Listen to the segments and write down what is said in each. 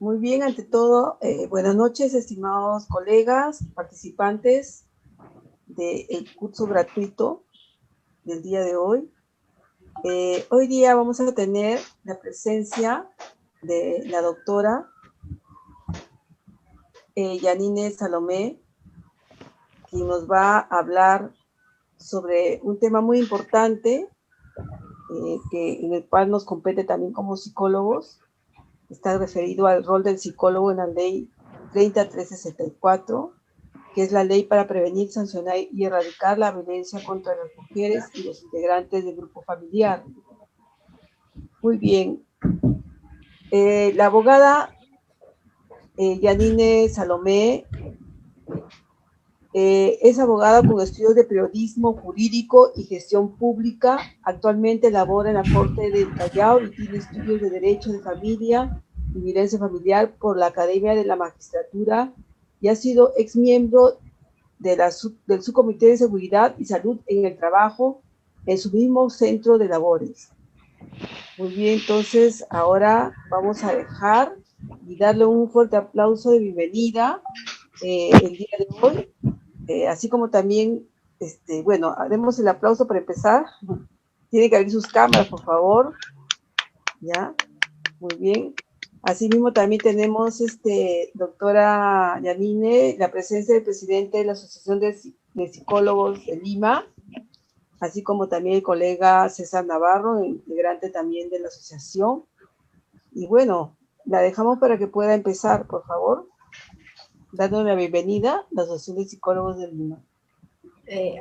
Muy bien, ante todo, buenas noches, estimados colegas, participantes del curso gratuito del día de hoy. Hoy día vamos a tener la presencia de la doctora Yanine Salomé, quien nos va a hablar sobre un tema muy importante en el cual nos compete también como psicólogos. Está referido al rol del psicólogo en la ley 30364, que es la ley para prevenir, sancionar y erradicar la violencia contra las mujeres y los integrantes del grupo familiar. Muy bien. La abogada Yanine Salomé es abogada con estudios de periodismo jurídico y gestión pública. Actualmente labora en la Corte del Callao y tiene estudios de Derecho de Familia y Violencia Familiar por la Academia de la Magistratura y ha sido exmiembro del Subcomité de Seguridad y Salud en el Trabajo en su mismo centro de labores. Muy bien, entonces ahora vamos a dejar y darle un fuerte aplauso de bienvenida el día de hoy, así como también, bueno, haremos el aplauso para empezar. Tienen que abrir sus cámaras, por favor. Ya, muy bien. Asimismo, también tenemos, doctora Yanine, la presencia del presidente de la Asociación de Psicólogos de Lima, así como también el colega César Navarro, integrante también de la asociación. Y bueno, la dejamos para que pueda empezar, por favor, dando la bienvenida a la Asociación de Psicólogos de Lima.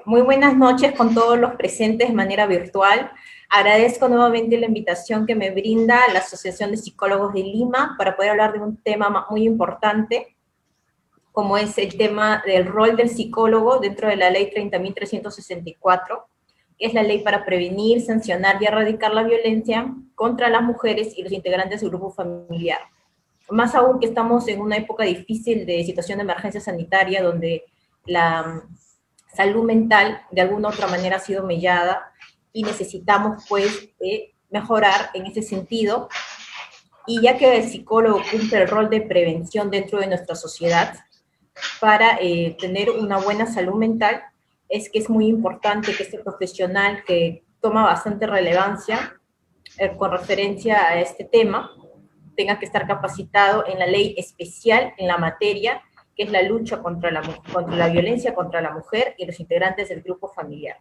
Muy buenas noches con todos los presentes de manera virtual. Agradezco nuevamente la invitación que me brinda la Asociación de Psicólogos de Lima para poder hablar de un tema muy importante, como es el tema del rol del psicólogo dentro de la ley 30.364, que es la ley para prevenir, sancionar y erradicar la violencia contra las mujeres y los integrantes del grupo familiar. Más aún que estamos en una época difícil de situación de emergencia sanitaria, donde la salud mental de alguna u otra manera ha sido mellada y necesitamos pues mejorar en ese sentido. Y ya que el psicólogo cumple el rol de prevención dentro de nuestra sociedad para tener una buena salud mental, es que es muy importante que este profesional que toma bastante relevancia con referencia a este tema tenga que estar capacitado en la ley especial en la materia, que es la lucha contra la violencia contra la mujer y los integrantes del grupo familiar.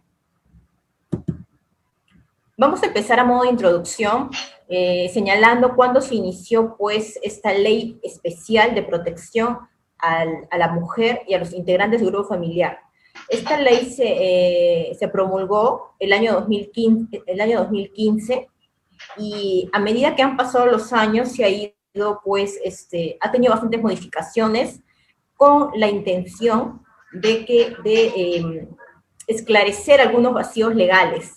Vamos a empezar a modo de introducción, señalando cuándo se inició pues esta ley especial de protección a la mujer y a los integrantes del grupo familiar. Esta ley se promulgó el año 2015 y a medida que han pasado los años se ha ido pues, ha tenido bastantes modificaciones con la intención de esclarecer algunos vacíos legales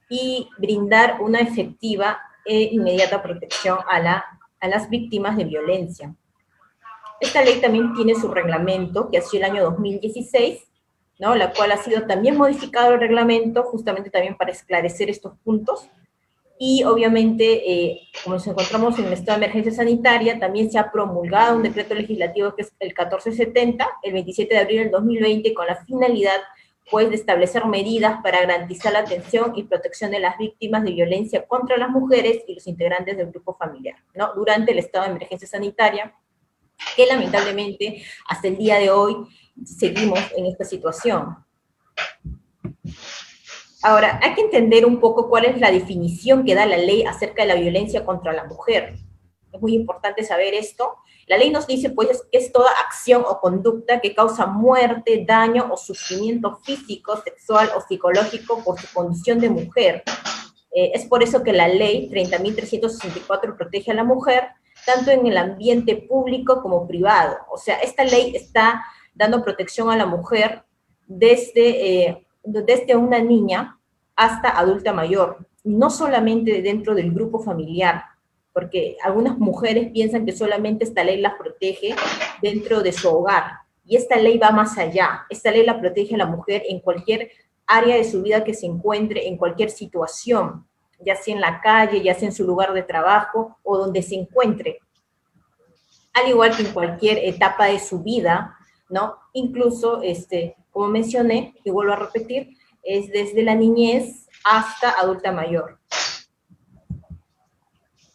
y brindar una efectiva e inmediata protección a las víctimas de violencia. Esta ley también tiene su reglamento, que ha sido el año 2016, ¿no? La cual ha sido también modificado el reglamento, justamente también para esclarecer estos puntos. Y obviamente, como nos encontramos en un estado de emergencia sanitaria, también se ha promulgado un decreto legislativo que es el 1470, el 27 de abril del 2020, con la finalidad pues, de establecer medidas para garantizar la atención y protección de las víctimas de violencia contra las mujeres y los integrantes del grupo familiar, ¿no? Durante el estado de emergencia sanitaria, que lamentablemente hasta el día de hoy seguimos en esta situación. Ahora, hay que entender un poco cuál es la definición que da la ley acerca de la violencia contra la mujer. Es muy importante saber esto. La ley nos dice, pues, que es toda acción o conducta que causa muerte, daño o sufrimiento físico, sexual o psicológico por su condición de mujer. Es por eso que la ley 30.364 protege a la mujer, tanto en el ambiente público como privado. O sea, esta ley está dando protección a la mujer desde una niña hasta adulta mayor, no solamente dentro del grupo familiar, porque algunas mujeres piensan que solamente esta ley las protege dentro de su hogar, y esta ley va más allá. Esta ley la protege a la mujer en cualquier área de su vida que se encuentre, en cualquier situación, ya sea en la calle, ya sea en su lugar de trabajo o donde se encuentre. al igual que en cualquier etapa de su vida, ¿no? Incluso, como mencioné, y vuelvo a repetir, es desde la niñez hasta adulta mayor.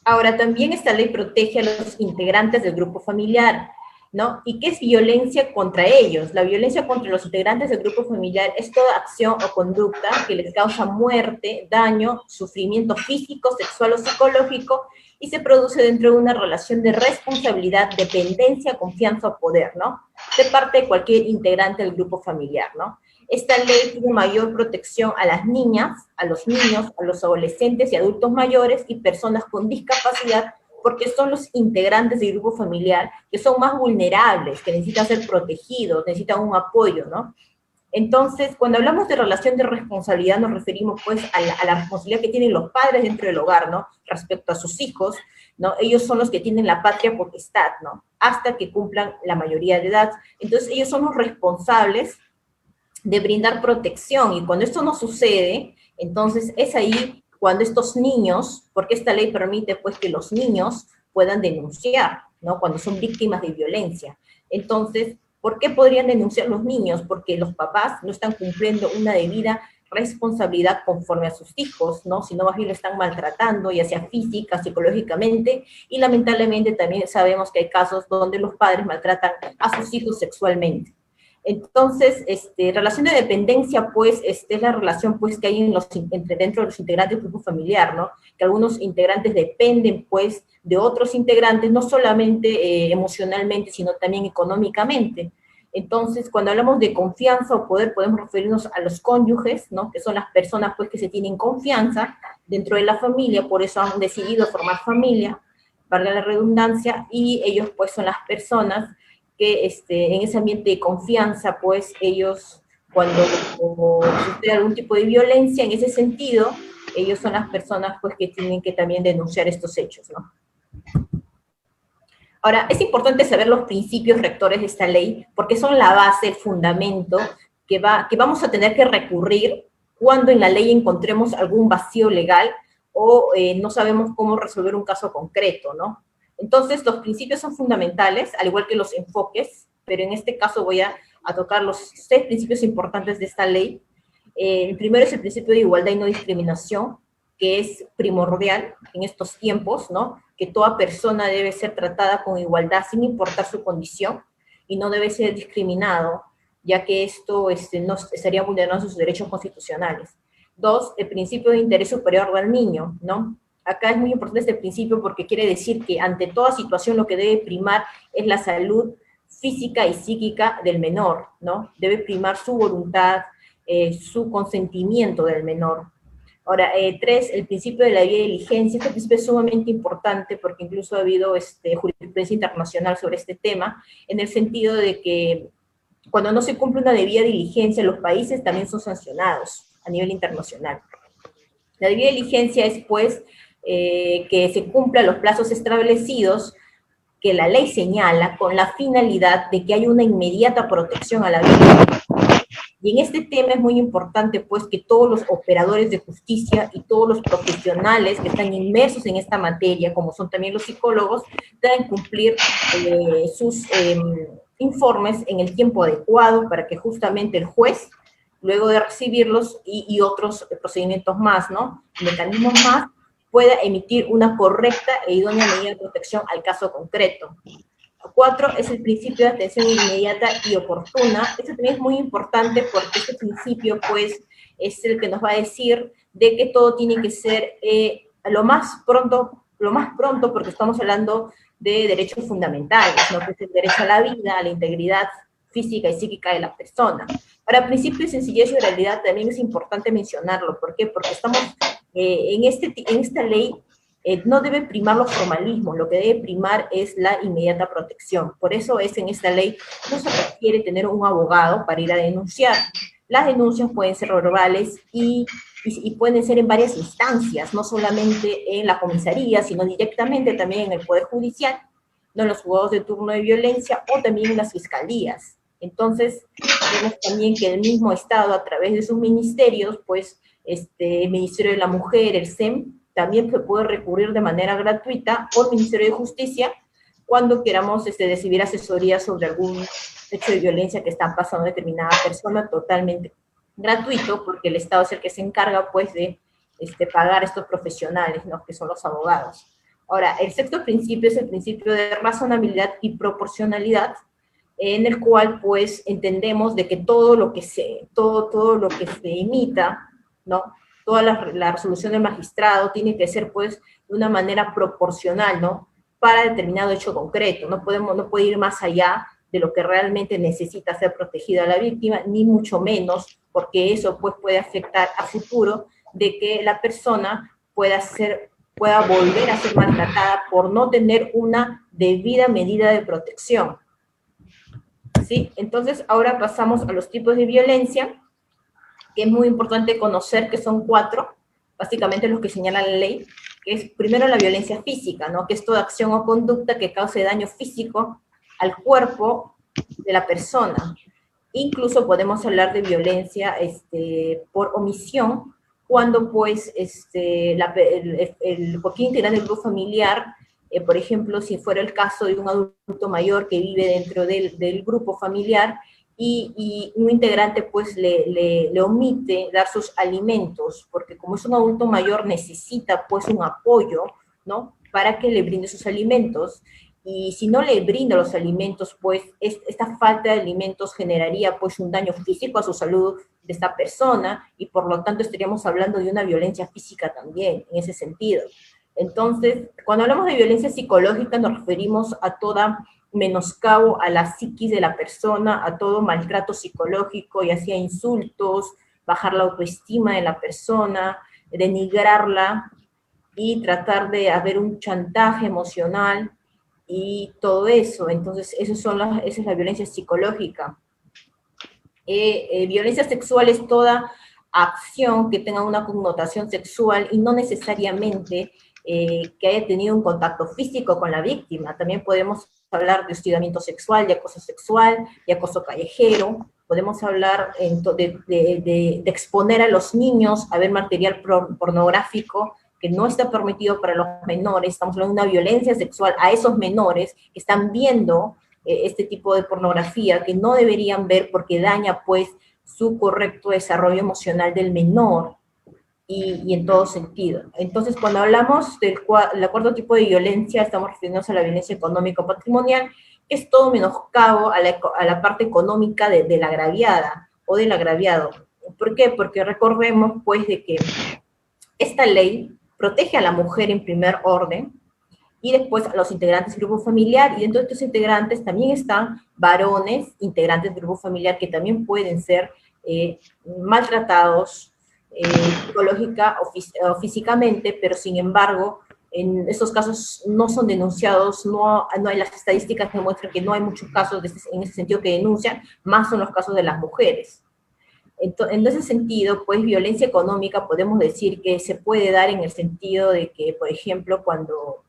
Ahora, también esta ley protege a los integrantes del grupo familiar, ¿no? ¿Y qué es violencia contra ellos? La violencia contra los integrantes del grupo familiar es toda acción o conducta que les causa muerte, daño, sufrimiento físico, sexual o psicológico, y se produce dentro de una relación de responsabilidad, dependencia, confianza o poder, ¿no? De parte de cualquier integrante del grupo familiar, ¿no? Esta ley tiene mayor protección a las niñas, a los niños, a los adolescentes y adultos mayores y personas con discapacidad, porque son los integrantes del grupo familiar que son más vulnerables, que necesitan ser protegidos, necesitan un apoyo, ¿no? Entonces, cuando hablamos de relación de responsabilidad, nos referimos pues a la responsabilidad que tienen los padres dentro del hogar, ¿no? Respecto a sus hijos, ¿no? Ellos son los que tienen la patria potestad, ¿no? Hasta que cumplan la mayoría de edad. Entonces, ellos son los responsables de brindar protección, y cuando esto no sucede, entonces es ahí cuando estos niños, porque esta ley permite pues que los niños puedan denunciar, ¿no? Cuando son víctimas de violencia. Entonces, ¿por qué podrían denunciar los niños? Porque los papás no están cumpliendo una debida responsabilidad conforme a sus hijos, ¿no? Sino más bien lo están maltratando, ya sea física, psicológicamente, y lamentablemente también sabemos que hay casos donde los padres maltratan a sus hijos sexualmente. Entonces, relación de dependencia, pues, es la relación, pues, que hay dentro de los integrantes del grupo familiar, ¿no? Que algunos integrantes dependen, pues, de otros integrantes, no solamente emocionalmente, sino también económicamente. Entonces, cuando hablamos de confianza o poder, podemos referirnos a los cónyuges, ¿no? Que son las personas, pues, que se tienen confianza dentro de la familia, por eso han decidido formar familia, valga la redundancia, y ellos, pues, son las personas que en ese ambiente de confianza, pues ellos, cuando sucede algún tipo de violencia en ese sentido, ellos son las personas pues que tienen que también denunciar estos hechos, ¿no? Ahora, es importante saber los principios rectores de esta ley, porque son la base, el fundamento que vamos a tener que recurrir cuando en la ley encontremos algún vacío legal o no sabemos cómo resolver un caso concreto, ¿no? Entonces, los principios son fundamentales, al igual que los enfoques, pero en este caso voy a tocar los 6 principios importantes de esta ley. El primero es el principio de igualdad y no discriminación, que es primordial en estos tiempos, ¿no? Que toda persona debe ser tratada con igualdad sin importar su condición y no debe ser discriminado, ya que esto no estaría vulnerando sus derechos constitucionales. 2, el principio de interés superior del niño, ¿no? Acá es muy importante este principio porque quiere decir que ante toda situación lo que debe primar es la salud física y psíquica del menor, ¿no? Debe primar su voluntad, su consentimiento del menor. Ahora, 3, el principio de la debida diligencia. Este principio es sumamente importante porque incluso ha habido jurisprudencia internacional sobre este tema, en el sentido de que cuando no se cumple una debida diligencia, los países también son sancionados a nivel internacional. La debida diligencia es, pues, que se cumplan los plazos establecidos que la ley señala con la finalidad de que haya una inmediata protección a la vida. Y en este tema es muy importante, pues, que todos los operadores de justicia y todos los profesionales que están inmersos en esta materia, como son también los psicólogos, deben cumplir sus informes en el tiempo adecuado para que justamente el juez, luego de recibirlos y otros procedimientos más, ¿no? Mecanismos más, pueda emitir una correcta e idónea medida de protección al caso concreto. 4 es el principio de atención inmediata y oportuna. Esto también es muy importante porque este principio, pues, es el que nos va a decir de que todo tiene que ser lo más pronto, porque estamos hablando de derechos fundamentales, ¿no? Que es el derecho a la vida, a la integridad física y psíquica de la persona. Para principio de sencillez y oralidad también es importante mencionarlo. ¿Por qué? Porque estamos en esta ley. No debe primar los formalismos, lo que debe primar es la inmediata protección. Por eso es en esta ley no se requiere tener un abogado para ir a denunciar. Las denuncias pueden ser verbales y pueden ser en varias instancias, no solamente en la comisaría, sino directamente también en el Poder Judicial, ¿no? En los juzgados de turno de violencia o también en las fiscalías. Entonces, vemos también que el mismo Estado, a través de sus ministerios, pues, el Ministerio de la Mujer, el SEM, también se puede recurrir de manera gratuita o el Ministerio de Justicia cuando queramos recibir asesoría sobre algún hecho de violencia que está pasando a determinada persona, totalmente gratuito, porque el Estado es el que se encarga, pues, de pagar a estos profesionales, ¿no?, que son los abogados. Ahora, el sexto principio es el principio de razonabilidad y proporcionalidad, en el cual, pues, entendemos de que todo lo que se imita, ¿no?, toda la resolución del magistrado tiene que ser, pues, de una manera proporcional, ¿no?, para determinado hecho concreto. No puede ir más allá de lo que realmente necesita ser protegida la víctima, ni mucho menos, porque eso, pues, puede afectar a futuro de que la persona pueda volver a ser maltratada por no tener una debida medida de protección. ¿Sí? Entonces, ahora pasamos a los tipos de violencia, que es muy importante conocer que son 4, básicamente los que señala la ley, que es primero la violencia física, ¿no?, que es toda acción o conducta que cause daño físico al cuerpo de la persona. Incluso podemos hablar de violencia por omisión, cuando, pues, cualquier integrante del grupo familiar, por ejemplo, si fuera el caso de un adulto mayor que vive dentro del grupo familiar, y un integrante, pues, le omite dar sus alimentos, porque como es un adulto mayor necesita, pues, un apoyo, ¿no?, para que le brinde sus alimentos, y si no le brinda los alimentos, pues esta falta de alimentos generaría, pues, un daño físico a su salud de esta persona, y por lo tanto estaríamos hablando de una violencia física también, en ese sentido. Entonces, cuando hablamos de violencia psicológica, nos referimos a toda menoscabo a la psiquis de la persona, a todo maltrato psicológico, ya sea insultos, bajar la autoestima de la persona, denigrarla, y tratar de haber un chantaje emocional, y todo eso. Entonces, esa es la violencia psicológica. Violencia sexual es toda acción que tenga una connotación sexual y no necesariamente que haya tenido un contacto físico con la víctima. También podemos hablar de hostigamiento sexual, de acoso callejero. Podemos hablar de exponer a los niños a ver material pornográfico que no está permitido para los menores. Estamos hablando de una violencia sexual a esos menores que están viendo este tipo de pornografía que no deberían ver, porque daña, pues, su correcto desarrollo emocional del menor, y en todo sentido. Entonces, cuando hablamos del cuarto tipo de violencia, estamos refiriéndonos a la violencia económica o patrimonial, que es todo menoscabo a la parte económica de la agraviada o del agraviado. ¿Por qué? Porque recordemos, pues, de que esta ley protege a la mujer en primer orden, y después a los integrantes del grupo familiar, y dentro de estos integrantes también están varones, integrantes del grupo familiar, que también pueden ser maltratados psicológica o físicamente, pero sin embargo, en estos casos no son denunciados, no hay las estadísticas que muestran que no hay muchos casos en ese sentido que denuncian, más son los casos de las mujeres. En ese sentido, pues, violencia económica podemos decir que se puede dar en el sentido de que, por ejemplo, cuando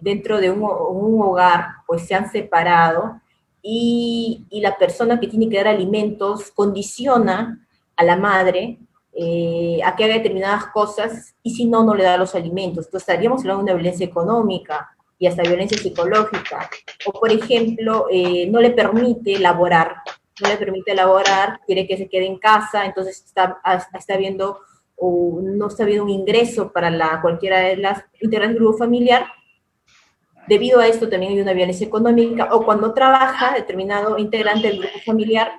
dentro de un hogar, pues, se han separado, y la persona que tiene que dar alimentos condiciona a la madre a que haga determinadas cosas, y si no, no le da los alimentos. Entonces estaríamos hablando de una violencia económica y hasta violencia psicológica. O, por ejemplo, no le permite elaborar, quiere que se quede en casa, entonces está viendo, o no está viendo un ingreso para cualquiera de las integrantes del grupo familiar. Debido a esto también hay una violencia económica. O cuando trabaja determinado integrante del grupo familiar,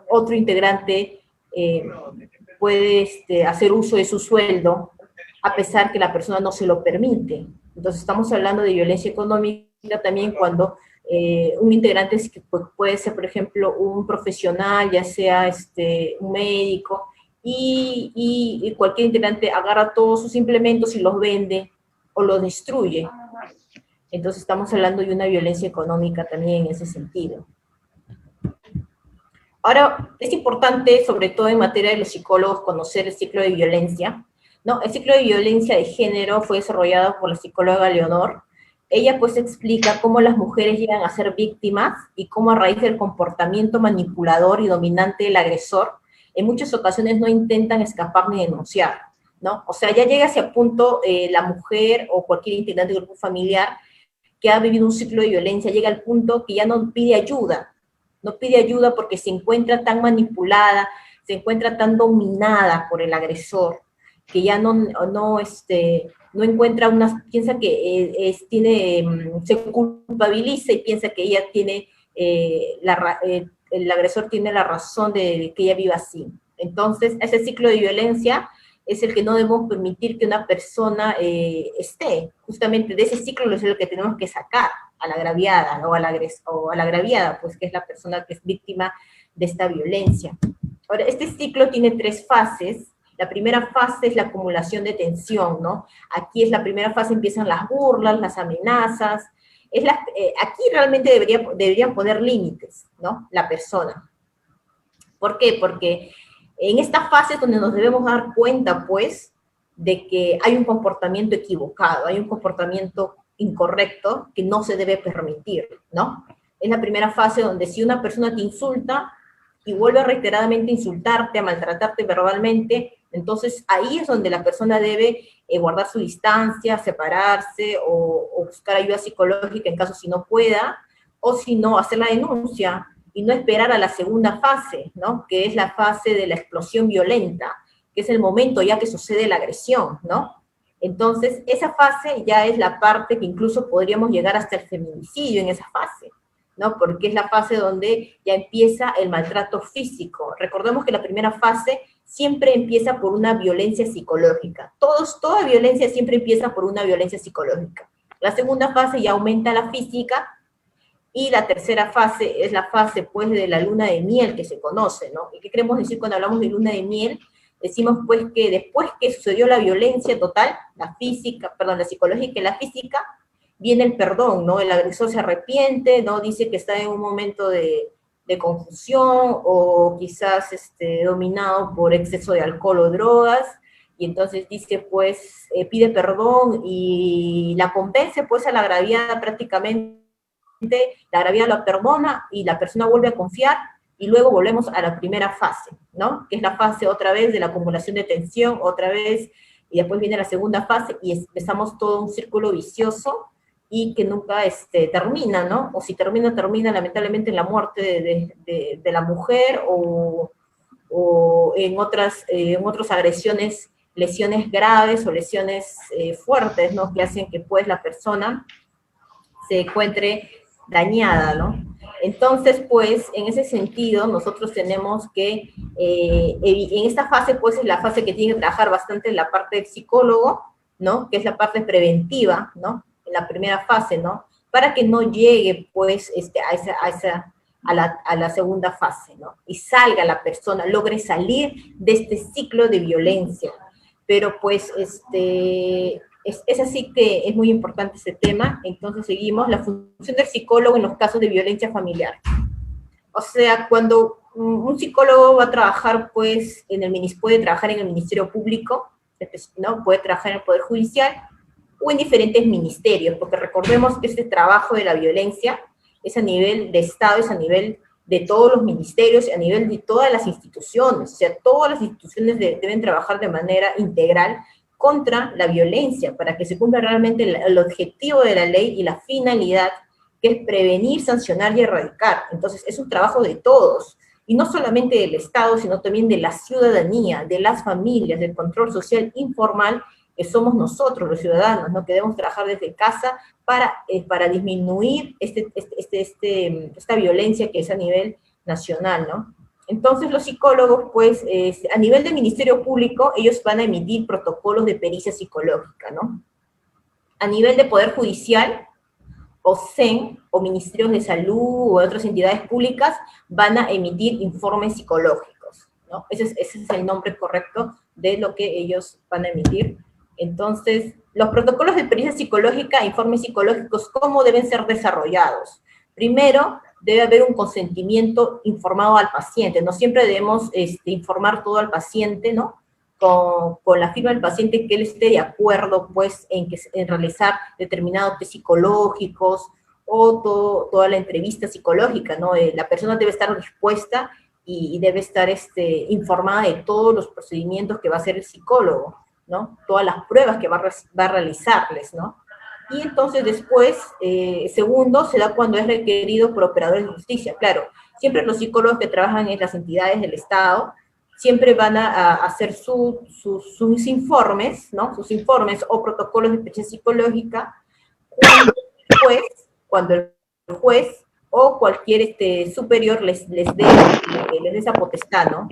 otro integrante puede hacer uso de su sueldo, a pesar que la persona no se lo permite. Entonces estamos hablando de violencia económica también cuando un integrante puede ser, por ejemplo, un profesional, ya sea un médico, y cualquier integrante agarra todos sus implementos y los vende o los destruye. Entonces estamos hablando de una violencia económica también en ese sentido. Ahora, es importante, sobre todo en materia de los psicólogos, conocer el ciclo de violencia, ¿no? El ciclo de violencia de género fue desarrollado por la psicóloga Leonor. Ella, pues, explica cómo las mujeres llegan a ser víctimas y cómo, a raíz del comportamiento manipulador y dominante del agresor, en muchas ocasiones no intentan escapar ni denunciar, ¿no? O sea, ya llega a ese punto la mujer o cualquier integrante del grupo familiar que ha vivido un ciclo de violencia, llega al punto que ya no pide ayuda, no pide ayuda porque se encuentra tan manipulada, se encuentra tan dominada por el agresor, que ya no encuentra una, piensa que se culpabiliza y piensa que ella tiene, el agresor tiene la razón de que ella viva así. Entonces, ese ciclo de violencia es el que no debemos permitir que una persona esté. Justamente de ese ciclo es lo que tenemos que sacar a la agraviada, ¿no? O a la agraviada, pues que es la persona que es víctima de esta violencia. Ahora, este ciclo tiene 3 fases. La primera fase es la acumulación de tensión, ¿no? Aquí es la primera fase, empiezan las burlas, las amenazas. Aquí realmente deberían poner límites, ¿no? La persona. ¿Por qué? Porque en esta fase es donde nos debemos dar cuenta, pues, de que hay un comportamiento equivocado, hay un comportamiento incorrecto que no se debe permitir, ¿no? Es la primera fase donde si una persona te insulta y vuelve reiteradamente a insultarte, a maltratarte verbalmente, entonces ahí es donde la persona debe guardar su distancia, separarse o buscar ayuda psicológica en caso si no pueda, o si no, hacer la denuncia, y no esperar a la segunda fase, ¿no? Que es la fase de la explosión violenta, que es el momento ya que sucede la agresión, ¿no? Entonces, esa fase ya es la parte que incluso podríamos llegar hasta el feminicidio en esa fase, ¿no? Porque es la fase donde ya empieza el maltrato físico. Recordemos que la primera fase siempre empieza por una violencia psicológica. Toda violencia siempre empieza por una violencia psicológica. La segunda fase ya aumenta la física, y la tercera fase es la fase, pues, de la luna de miel que se conoce, ¿no? ¿Y qué queremos decir cuando hablamos de luna de miel? Decimos, pues, que después que sucedió la violencia total, la psicológica y la física, viene el perdón, ¿no? El agresor se arrepiente, ¿no? Dice que está en un momento de confusión o quizás dominado por exceso de alcohol o drogas, y entonces dice, pues, pide perdón y la convence, pues, a la agraviada prácticamente, la agraviada lo perdona y la persona vuelve a confiar, y luego volvemos a la primera fase, ¿no? Que es la fase otra vez de la acumulación de tensión, otra vez, y después viene la segunda fase y empezamos todo un círculo vicioso y que nunca termina, ¿no? O si termina lamentablemente en la muerte de la mujer o en otras agresiones, lesiones graves o lesiones fuertes, ¿no? Que hacen que pues la persona se encuentre dañada, ¿no? Entonces, pues, en ese sentido, nosotros tenemos que, en esta fase, pues, es la fase que tiene que trabajar bastante la parte del psicólogo, ¿no? Que es la parte preventiva, ¿no? En la primera fase, ¿no? Para que no llegue, pues, a la segunda fase, ¿no? Y salga la persona, logre salir de este ciclo de violencia. Pero, pues, es así que es muy importante ese tema. Entonces seguimos la función del psicólogo en los casos de violencia familiar. O sea, cuando un psicólogo va a trabajar, pues, puede trabajar en el Ministerio Público, ¿no? Puede trabajar en el Poder Judicial o en diferentes ministerios, porque recordemos que este trabajo de la violencia es a nivel de Estado, es a nivel de todos los ministerios, a nivel de todas las instituciones. O sea, todas las instituciones deben trabajar de manera integral contra la violencia, para que se cumpla realmente el objetivo de la ley y la finalidad, que es prevenir, sancionar y erradicar. Entonces, es un trabajo de todos, y no solamente del Estado, sino también de la ciudadanía, de las familias, del control social informal, que somos nosotros, los ciudadanos, ¿no? Que debemos trabajar desde casa para disminuir esta violencia que es a nivel nacional, ¿no? Entonces los psicólogos, pues, a nivel del Ministerio Público, ellos van a emitir protocolos de pericia psicológica, ¿no? A nivel de Poder Judicial, o CEN, o Ministerios de Salud, o otras entidades públicas, van a emitir informes psicológicos, ¿no? Ese es el nombre correcto de lo que ellos van a emitir. Entonces, los protocolos de pericia psicológica, informes psicológicos, ¿cómo deben ser desarrollados? Primero, debe haber un consentimiento informado al paciente. No siempre debemos informar todo al paciente, ¿no? Con la firma del paciente, que él esté de acuerdo, pues, en realizar determinados test psicológicos o toda la entrevista psicológica, ¿no? La persona debe estar dispuesta y debe estar informada de todos los procedimientos que va a hacer el psicólogo. ¿no? Todas las pruebas que va a realizarles, ¿no? Y entonces después, segundo, se da cuando es requerido por operadores de justicia. Claro, siempre los psicólogos que trabajan en las entidades del Estado siempre van a hacer sus informes, ¿no? Sus informes o protocolos de inspección psicológica cuando el juez o cualquier superior les dé esa potestad, ¿no?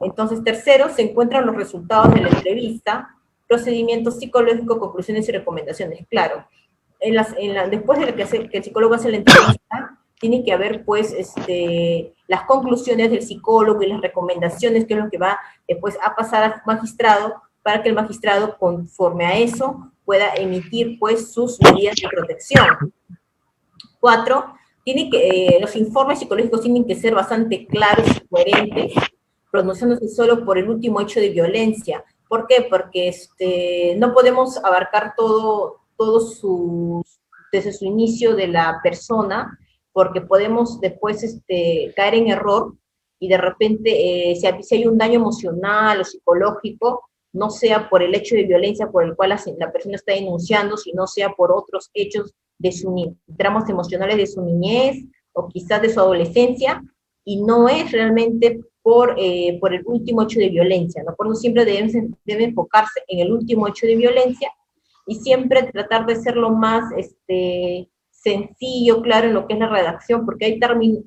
Entonces, tercero, se encuentran los resultados de la entrevista, procedimientos psicológicos, conclusiones y recomendaciones. Claro, después de que el psicólogo hace la entrevista, tiene que haber, pues, las conclusiones del psicólogo y las recomendaciones, que es lo que va después a pasar al magistrado, para que el magistrado, conforme a eso, pueda emitir, pues, sus medidas de protección. 4, los informes psicológicos tienen que ser bastante claros y coherentes, pronunciándose solo por el último hecho de violencia. ¿Por qué? Porque no podemos abarcar todo desde su inicio de la persona, porque podemos después caer en error y de repente, si hay un daño emocional o psicológico, no sea por el hecho de violencia por el cual la persona está denunciando, sino sea por otros hechos de tramos emocionales de su niñez o quizás de su adolescencia, y no es realmente por el último hecho de violencia, ¿no? Por eso siempre debe enfocarse en el último hecho de violencia y siempre tratar de ser lo más sencillo, claro, en lo que es la redacción, porque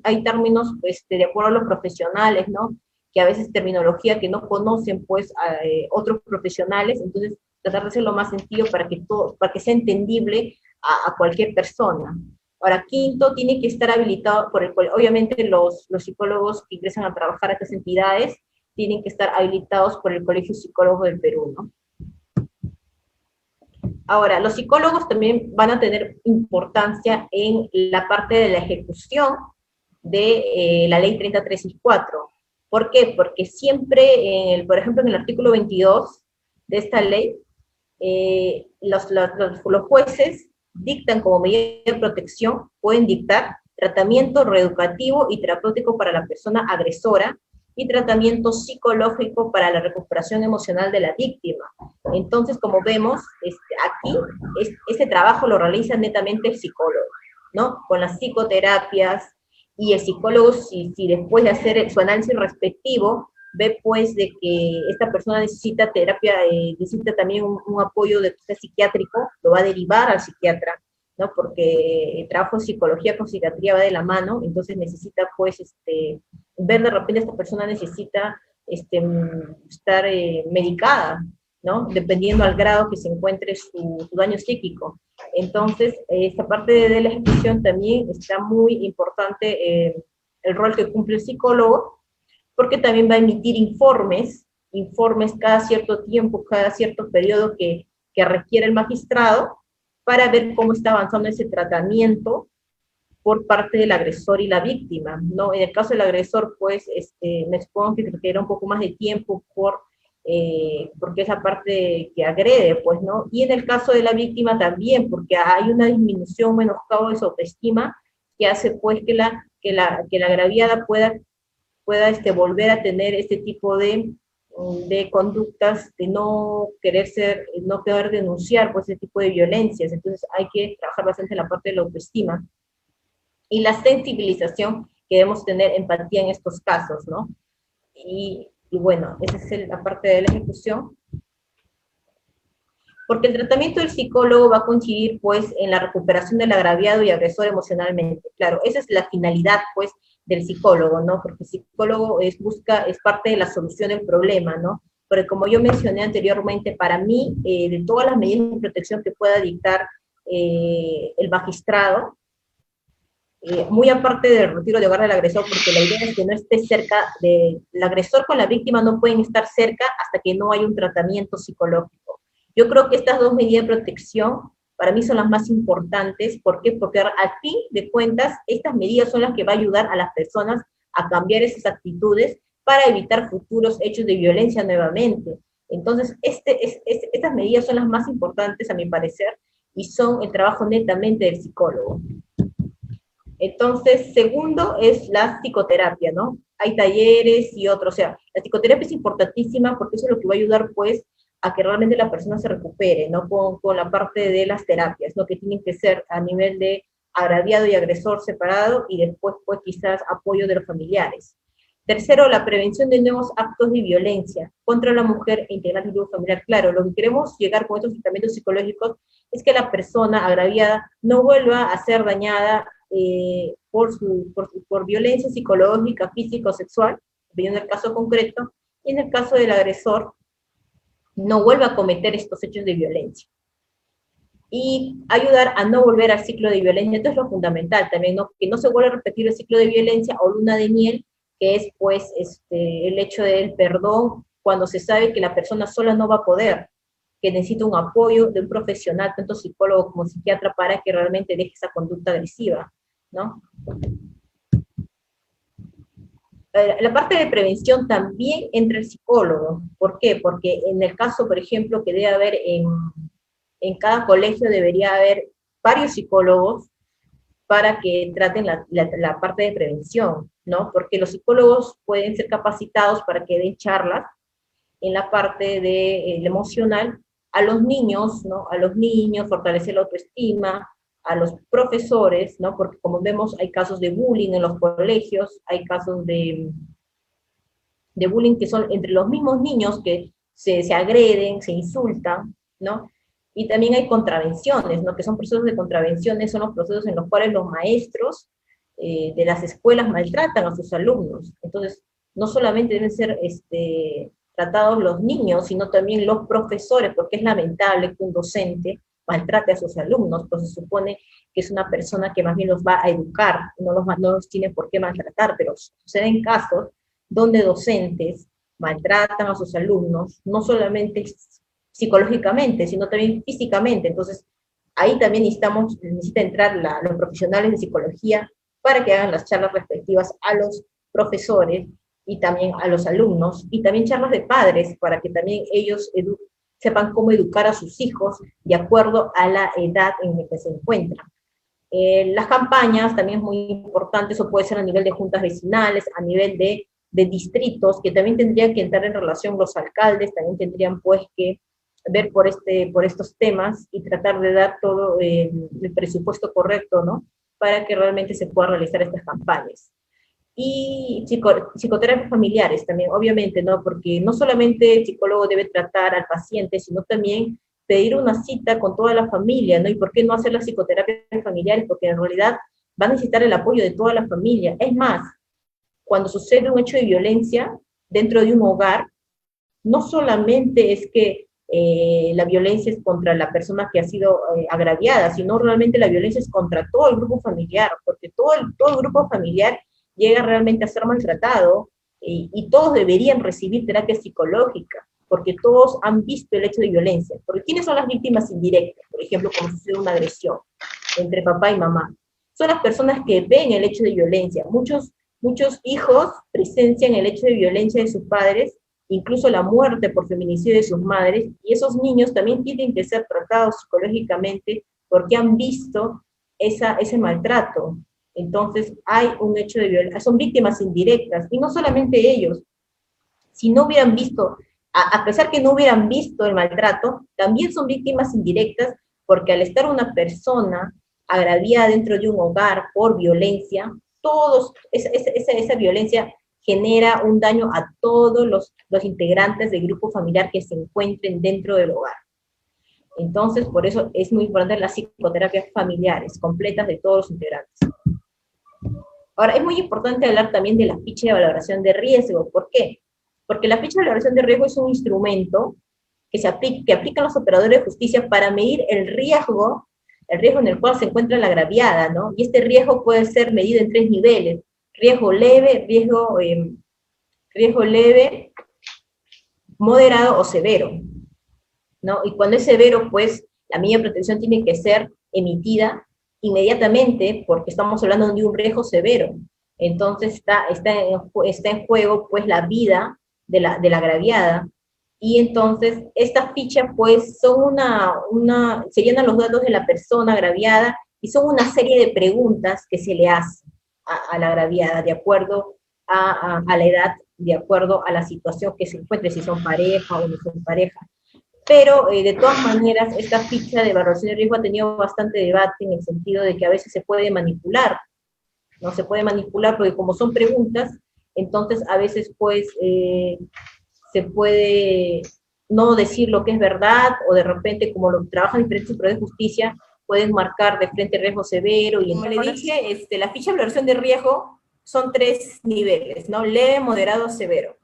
hay términos de acuerdo a los profesionales, ¿no? Que a veces terminología que no conocen, pues, otros profesionales, entonces tratar de ser lo más sencillo para que sea entendible a cualquier persona. Ahora, quinto, tiene que estar habilitado obviamente los psicólogos que ingresan a trabajar a estas entidades tienen que estar habilitados por el Colegio Psicólogo del Perú, ¿no? Ahora, los psicólogos también van a tener importancia en la parte de la ejecución de la ley 3034. ¿Por qué? Porque siempre, por ejemplo, en el artículo 22 de esta ley, los jueces dictan como medida de protección, pueden dictar tratamiento reeducativo y terapéutico para la persona agresora y tratamiento psicológico para la recuperación emocional de la víctima. Entonces, como vemos, aquí, este trabajo lo realiza netamente el psicólogo, ¿no? Con las psicoterapias, y el psicólogo, si después de hacer su análisis respectivo, ve pues de que esta persona necesita terapia, necesita también un apoyo psiquiátrico, lo va a derivar al psiquiatra, ¿no? Porque el trabajo de psicología con psiquiatría va de la mano, entonces necesita pues ver de repente esta persona necesita estar medicada, ¿no? Dependiendo al grado que se encuentre su daño psíquico. Entonces, esta parte de la ejecución también está muy importante, el rol que cumple el psicólogo, porque también va a emitir informes cada cierto tiempo, cada cierto periodo que requiere el magistrado, para ver cómo está avanzando ese tratamiento por parte del agresor y la víctima, ¿no? En el caso del agresor, pues, me supongo que requiere un poco más de tiempo porque es la parte que agrede, pues, ¿no? Y en el caso de la víctima también, porque hay una disminución, menoscabo de su autoestima, que hace, pues, que la agraviada pueda volver a tener este tipo de conductas de no querer denunciar, pues, ese tipo de violencias. Entonces hay que trabajar bastante en la parte de la autoestima y la sensibilización, que debemos tener empatía en estos casos, ¿no? Y bueno, esa es la parte de la ejecución. Porque el tratamiento del psicólogo va a coincidir, pues, en la recuperación del agraviado y agresor emocionalmente. Claro, esa es la finalidad, pues, del psicólogo, ¿no? Porque el psicólogo es parte de la solución del problema, ¿no? Porque como yo mencioné anteriormente, para mí, de todas las medidas de protección que pueda dictar el magistrado, muy aparte del retiro de hogar del agresor, porque la idea es que no esté cerca, el agresor con la víctima no pueden estar cerca hasta que no haya un tratamiento psicológico. Yo creo que estas dos medidas de protección para mí son las más importantes. ¿Por qué? Porque al fin de cuentas, estas medidas son las que van a ayudar a las personas a cambiar esas actitudes para evitar futuros hechos de violencia nuevamente. Entonces, estas medidas son las más importantes, a mi parecer, y son el trabajo netamente del psicólogo. Entonces, segundo es la psicoterapia, ¿no? hay talleres y otros, o sea, la psicoterapia es importantísima porque eso es lo que va a ayudar, pues, a que realmente la persona se recupere, ¿no? Con la parte de las terapias, ¿no? Que tienen que ser a nivel de agraviado y agresor separado, y después, pues, quizás apoyo de los familiares. Tercero, la prevención de nuevos actos de violencia contra la mujer e integrantes del grupo familiar. Claro, lo que queremos llegar con estos tratamientos psicológicos es que la persona agraviada no vuelva a ser dañada por violencia psicológica, física o sexual, dependiendo del caso concreto, y en el caso del agresor, no vuelva a cometer estos hechos de violencia. Y ayudar a no volver al ciclo de violencia. Esto es lo fundamental también, ¿no? Que no se vuelva a repetir el ciclo de violencia o luna de miel, que es pues el hecho del perdón cuando se sabe que la persona sola no va a poder, que necesita un apoyo de un profesional, tanto psicólogo como psiquiatra, para que realmente deje esa conducta agresiva, ¿no? La parte de prevención también entra el psicólogo. ¿Por qué? Porque en el caso, por ejemplo, que debe haber en cada colegio debería haber varios psicólogos para que traten la parte de prevención, ¿no? Porque los psicólogos pueden ser capacitados para que den charlas en la parte de emocional a los niños, ¿no? A los niños, fortalecer la autoestima, a los profesores, ¿no? Porque como vemos hay casos de bullying en los colegios, hay casos de bullying que son entre los mismos niños que se agreden, se insultan, ¿no? Y también hay contravenciones, ¿no? Que son procesos de contravenciones, son los procesos en los cuales los maestros de las escuelas maltratan a sus alumnos. Entonces, no solamente deben ser tratados los niños, sino también los profesores, porque es lamentable que un docente maltrate a sus alumnos, pues se supone que es una persona que más bien los va a educar, no los tiene por qué maltratar, pero suceden casos donde docentes maltratan a sus alumnos, no solamente psicológicamente, sino también físicamente. Entonces, ahí también necesita entrar los profesionales de psicología para que hagan las charlas respectivas a los profesores y también a los alumnos, y también charlas de padres, para que también ellos sepan cómo educar a sus hijos de acuerdo a la edad en la que se encuentran. Las campañas también es muy importante, eso puede ser a nivel de juntas vecinales, a nivel de distritos, que también tendrían que entrar en relación los alcaldes, también tendrían pues que ver por estos temas y tratar de dar todo el presupuesto correcto, ¿no? Para que realmente se puedan realizar estas campañas. Y psicoterapias familiares también, obviamente, ¿no? Porque no solamente el psicólogo debe tratar al paciente, sino también pedir una cita con toda la familia, ¿no? ¿Y por qué no hacer las psicoterapias familiares? Porque en realidad va a necesitar el apoyo de toda la familia. Es más, cuando sucede un hecho de violencia dentro de un hogar, no solamente es que la violencia es contra la persona que ha sido agraviada, sino realmente la violencia es contra todo el grupo familiar, porque todo el grupo familiar llega realmente a ser maltratado, y todos deberían recibir terapia psicológica, porque todos han visto el hecho de violencia. Porque ¿quiénes son las víctimas indirectas? Por ejemplo, cuando sucede una agresión entre papá y mamá. Son las personas que ven el hecho de violencia. Muchos hijos presencian el hecho de violencia de sus padres, incluso la muerte por feminicidio de sus madres, y esos niños también tienen que ser tratados psicológicamente porque han visto ese maltrato. Entonces hay un hecho de violencia, son víctimas indirectas, y no solamente ellos, si no hubieran visto, a pesar que no hubieran visto el maltrato, también son víctimas indirectas, porque al estar una persona agraviada dentro de un hogar por violencia, esa violencia genera un daño a todos los integrantes del grupo familiar que se encuentren dentro del hogar. Entonces, por eso es muy importante las psicoterapias familiares, completas de todos los integrantes. Ahora, es muy importante hablar también de la ficha de valoración de riesgo. ¿Por qué? Porque la ficha de valoración de riesgo es un instrumento que aplican los operadores de justicia para medir el riesgo en el cual se encuentra la agraviada, ¿no? Y este riesgo puede ser medido en 3 niveles: riesgo leve, riesgo leve, moderado o severo, ¿no? Y cuando es severo, pues la medida de protección tiene que ser emitida inmediatamente, porque estamos hablando de un riesgo severo. Entonces está en juego pues la vida de la agraviada, y entonces estas fichas pues son se llenan los datos de la persona agraviada, y son una serie de preguntas que se le hacen a la agraviada de acuerdo a la edad, de acuerdo a la situación que se encuentre, si son pareja o no son pareja. Pero de todas maneras, esta ficha de evaluación de riesgo ha tenido bastante debate en el sentido de que a veces se puede manipular, ¿no? Se puede manipular porque como son preguntas, entonces a veces pues se puede no decir lo que es verdad, o de repente como lo trabajan diferentes superiores de justicia, pueden marcar de frente riesgo severo, y como le dije, la ficha de evaluación de riesgo son 3 niveles, ¿no? Leve, moderado, severo.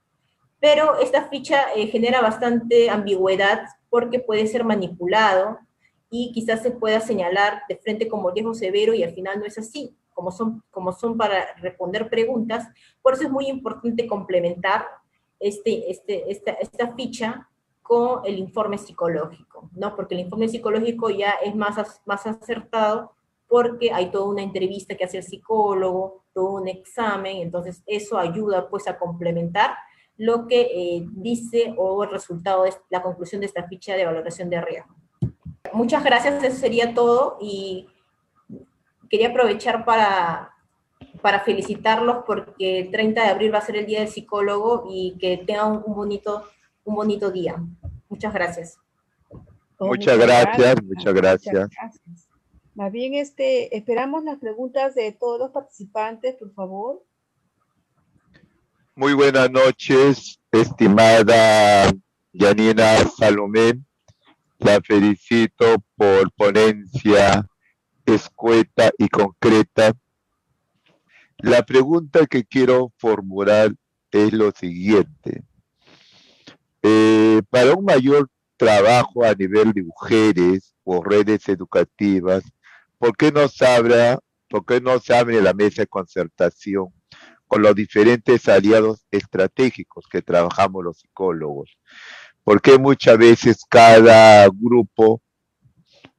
Pero esta ficha genera bastante ambigüedad porque puede ser manipulado y quizás se pueda señalar de frente como riesgo severo y al final no es así, como son para responder preguntas. Por eso es muy importante complementar esta ficha con el informe psicológico, ¿no? Porque el informe psicológico ya es más acertado porque hay toda una entrevista que hace el psicólogo, todo un examen, entonces eso ayuda pues a complementar lo que dice o el resultado de la conclusión de esta ficha de valoración de riesgo. Muchas gracias, eso sería todo, y quería aprovechar para felicitarlos porque el 30 de abril va a ser el Día del Psicólogo y que tengan un bonito día. Muchas gracias. Muchas gracias, muchas gracias. Muchas gracias. Más bien, esperamos las preguntas de todos los participantes, por favor. Muy buenas noches, estimada Yanina Salomé. La felicito por ponencia escueta y concreta. La pregunta que quiero formular es lo siguiente. Para un mayor trabajo a nivel de mujeres o redes educativas, ¿por qué no se abre la mesa de concertación con los diferentes aliados estratégicos que trabajamos los psicólogos? Porque muchas veces cada grupo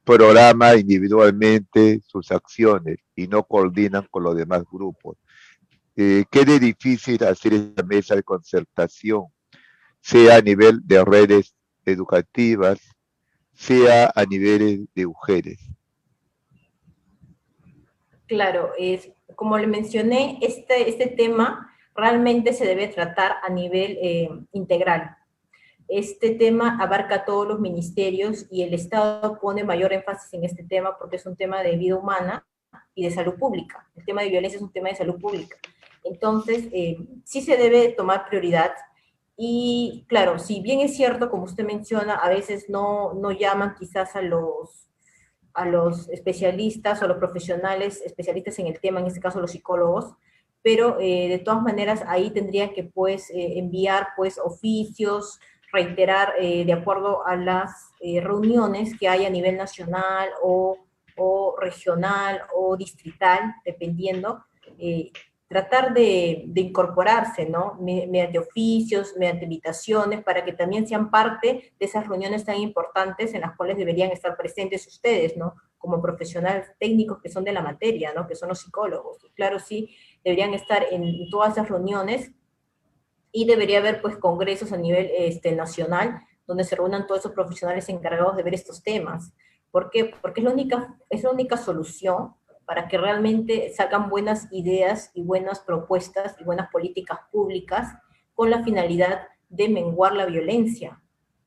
programa individualmente sus acciones y no coordinan con los demás grupos. Queda difícil hacer esta mesa de concertación, sea a nivel de redes educativas, sea a niveles de mujeres. Claro, como le mencioné, este tema realmente se debe tratar a nivel integral. Este tema abarca a todos los ministerios y el Estado pone mayor énfasis en este tema porque es un tema de vida humana y de salud pública. El tema de violencia es un tema de salud pública. Entonces, sí se debe tomar prioridad. Y claro, si bien es cierto, como usted menciona, a veces no llaman quizás a los especialistas o a los profesionales especialistas en el tema, en este caso los psicólogos, pero de todas maneras ahí tendría que pues enviar pues oficios, reiterar de acuerdo a las reuniones que hay a nivel nacional o regional o distrital, dependiendo, tratar de incorporarse, ¿no? Mediante oficios, mediante invitaciones, para que también sean parte de esas reuniones tan importantes en las cuales deberían estar presentes ustedes, ¿no? Como profesionales técnicos que son de la materia, ¿no? Que son los psicólogos. Y claro, sí, deberían estar en todas esas reuniones y debería haber, pues, congresos a nivel nacional donde se reúnan todos esos profesionales encargados de ver estos temas. ¿Por qué? Porque es la única solución para que realmente salgan buenas ideas y buenas propuestas y buenas políticas públicas con la finalidad de menguar la violencia,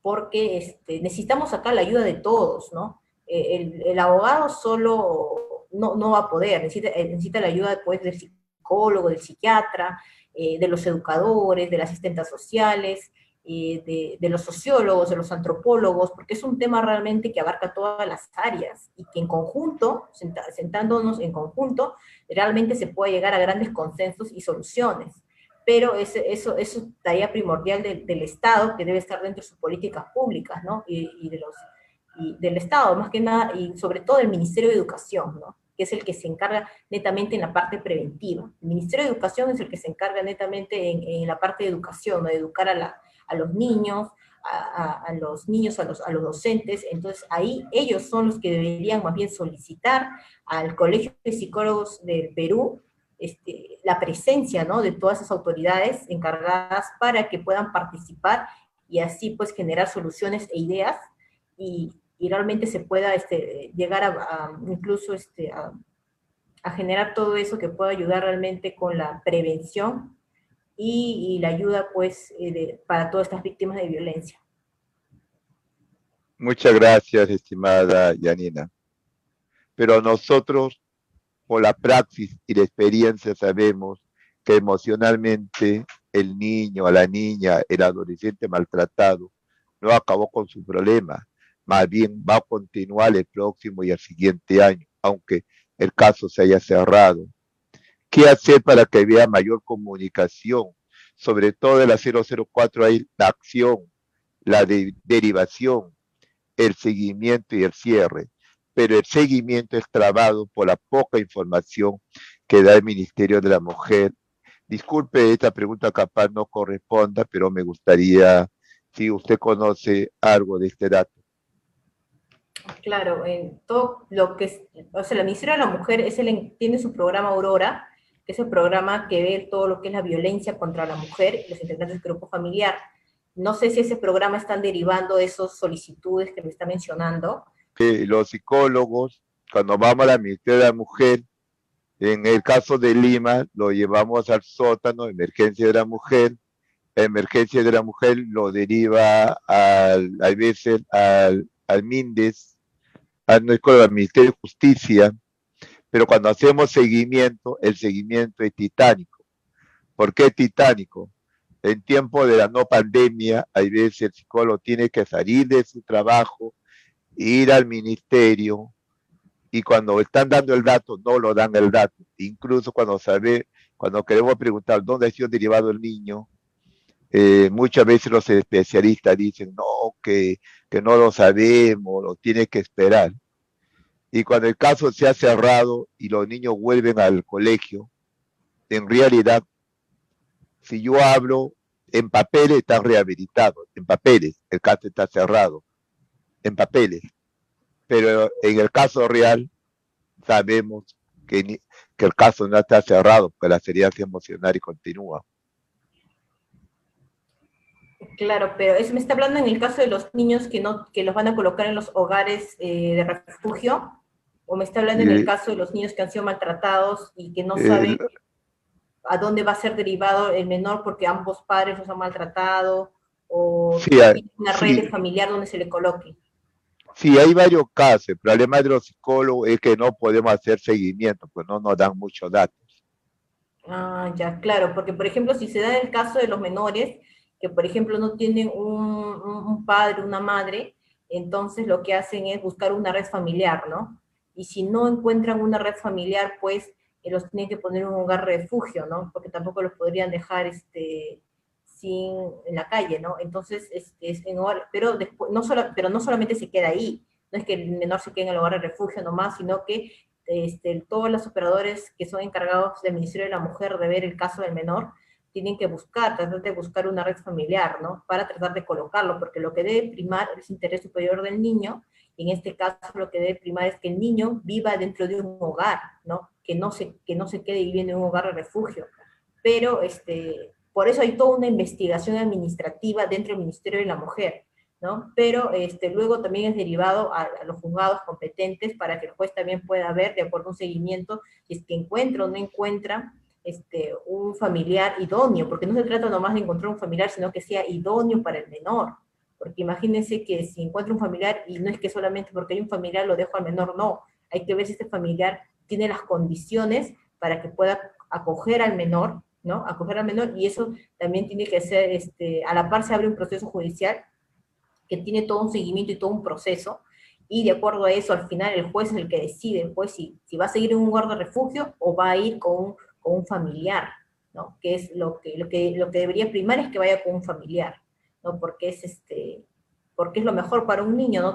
porque necesitamos acá la ayuda de todos, ¿no? El abogado solo no va a poder, necesita la ayuda pues, del psicólogo, del psiquiatra, de los educadores, de las asistentas sociales, de los sociólogos, de los antropólogos, porque es un tema realmente que abarca todas las áreas y que en conjunto, sentándonos en conjunto, realmente se puede llegar a grandes consensos y soluciones. Pero eso es tarea primordial del Estado, que debe estar dentro de sus políticas públicas, ¿no? Y del Estado, más que nada, y sobre todo del Ministerio de Educación, ¿no? Que es el que se encarga netamente en la parte preventiva. El Ministerio de Educación es el que se encarga netamente en la parte de educación, ¿no? De educar a los niños, a los docentes. Entonces ahí ellos son los que deberían más bien solicitar al Colegio de Psicólogos del Perú la presencia, ¿no? De todas esas autoridades encargadas para que puedan participar y así pues generar soluciones e ideas y realmente se pueda llegar incluso a generar todo eso que pueda ayudar realmente con la prevención y la ayuda pues para todas estas víctimas de violencia. Muchas gracias, estimada Yanina. Pero nosotros, por la praxis y la experiencia, sabemos que emocionalmente el niño, la niña, el adolescente maltratado no acabó con su problema, más bien va a continuar el próximo y el siguiente año, aunque el caso se haya cerrado. ¿Qué hacer para que haya mayor comunicación? Sobre todo en la 004 hay la acción, la derivación, el seguimiento y el cierre, pero el seguimiento es trabado por la poca información que da el Ministerio de la Mujer. Disculpe, esta pregunta capaz no corresponda, pero me gustaría si usted conoce algo de este dato. Claro, en todo lo que es, o sea, la Ministerio de la Mujer tiene su programa Aurora, que es el programa que ve todo lo que es la violencia contra la mujer y los integrantes del grupo familiar. No sé si ese programa están derivando esas solicitudes que me está mencionando. Que los psicólogos, cuando vamos a la Ministerio de la Mujer, en el caso de Lima, lo llevamos al sótano, emergencia de la mujer. Emergencia de la mujer lo deriva a veces al MINDES, al Ministerio de Justicia, pero cuando hacemos seguimiento, el seguimiento es titánico. ¿Por qué titánico? En tiempo de la no pandemia, hay veces el psicólogo tiene que salir de su trabajo, ir al ministerio, y cuando están dando el dato, no lo dan el dato. Incluso cuando queremos preguntar dónde ha sido derivado el niño, muchas veces los especialistas dicen, no, que no lo sabemos, lo tiene que esperar. Y cuando el caso se ha cerrado y los niños vuelven al colegio, en realidad, si yo hablo en papeles, están rehabilitados, en papeles, el caso está cerrado, en papeles. Pero en el caso real, sabemos que el caso no está cerrado, porque la seriedad emocional y continúa. Claro, pero eso me está hablando en el caso de los niños que los van a colocar en los hogares de refugio, o me está hablando en el caso de los niños que han sido maltratados y que no saben a dónde va a ser derivado el menor porque ambos padres los han maltratado, o sí, tiene una red sí, familiar donde se le coloque. sí, hay varios casos. El problema de los psicólogos es que no podemos hacer seguimiento, pues no nos dan muchos datos. Ah, ya, claro, porque por ejemplo, si se da el caso de los menores, que por ejemplo no tienen un padre, una madre, entonces lo que hacen es buscar una red familiar, ¿no? Y si no encuentran una red familiar, pues los tienen que poner en un hogar refugio, ¿no? Porque tampoco los podrían dejar en la calle, ¿no? Entonces, es en hogar, pero, después, pero no solamente se queda ahí, no es que el menor se quede en el hogar de refugio nomás, sino que todos los operadores que son encargados del Ministerio de la Mujer de ver el caso del menor, tienen que tratar de buscar una red familiar, ¿no? Para tratar de colocarlo, porque lo que debe primar es el interés superior del niño, y en este caso lo que debe primar es que el niño viva dentro de un hogar, ¿no? Que no se quede viviendo en un hogar de refugio. Pero, por eso hay toda una investigación administrativa dentro del Ministerio de la Mujer, ¿no? Pero luego también es derivado a los juzgados competentes para que el juez también pueda ver, de acuerdo a un seguimiento, si es que encuentra o no encuentra un familiar idóneo, porque no se trata nomás de encontrar un familiar, sino que sea idóneo para el menor. Porque imagínense que si encuentra un familiar, y no es que solamente porque hay un familiar lo dejo al menor, no. Hay que ver si este familiar tiene las condiciones para que pueda acoger al menor, ¿no? Acoger al menor, y eso también tiene que ser, a la par se abre un proceso judicial que tiene todo un seguimiento y todo un proceso, y de acuerdo a eso, al final el juez es el que decide, el juez si va a seguir en un lugar de refugio o va a ir con un familiar, ¿no? Que es lo que debería primar es que vaya con un familiar, ¿no? Porque es lo mejor para un niño, ¿no?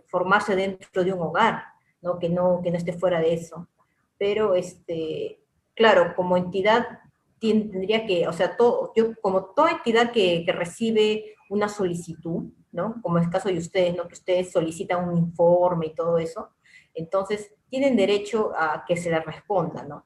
Formarse dentro de un hogar, ¿no? Que no esté fuera de eso. Pero, claro, como entidad tendría que, o sea, yo como toda entidad que recibe una solicitud, ¿no? Como es el caso de ustedes, ¿no? Que ustedes solicitan un informe y todo eso, entonces tienen derecho a que se les responda, ¿no?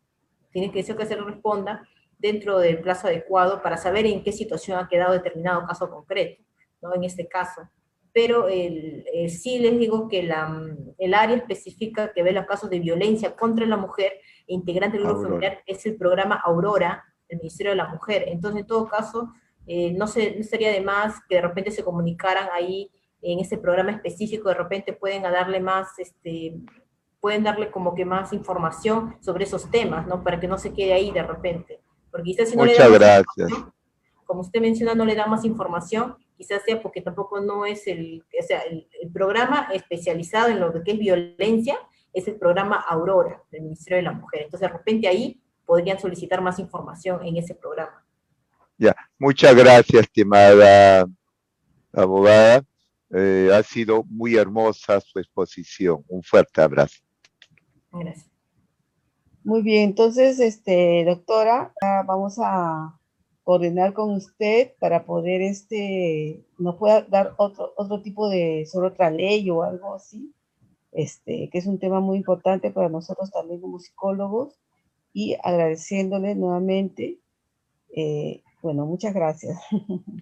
Tienen derecho a que se les responda dentro del plazo adecuado para saber en qué situación ha quedado determinado caso concreto, ¿no? En este caso. Pero sí les digo que el área específica que ve los casos de violencia contra la mujer e integrante del grupo familiar es el programa Aurora, del Ministerio de la Mujer. Entonces, en todo caso, no sería de más que de repente se comunicaran ahí en ese programa específico, de repente pueden darle más, pueden darle como que más información sobre esos temas, ¿no? Para que no se quede ahí de repente. Porque quizás si no le Muchas damos gracias. como usted menciona, no le da más información, quizás sea porque tampoco no es o sea, el programa especializado en lo que es violencia, es el programa Aurora, del Ministerio de la Mujer. Entonces, de repente ahí podrían solicitar más información en ese programa. Ya, muchas gracias, estimada abogada. Ha sido muy hermosa su exposición. Un fuerte abrazo. Gracias. Muy bien, entonces, doctora, vamos a coordinar con usted para poder, nos pueda dar otro tipo de, sobre otra ley o algo así, que es un tema muy importante para nosotros también como psicólogos, y agradeciéndole nuevamente, bueno, muchas gracias.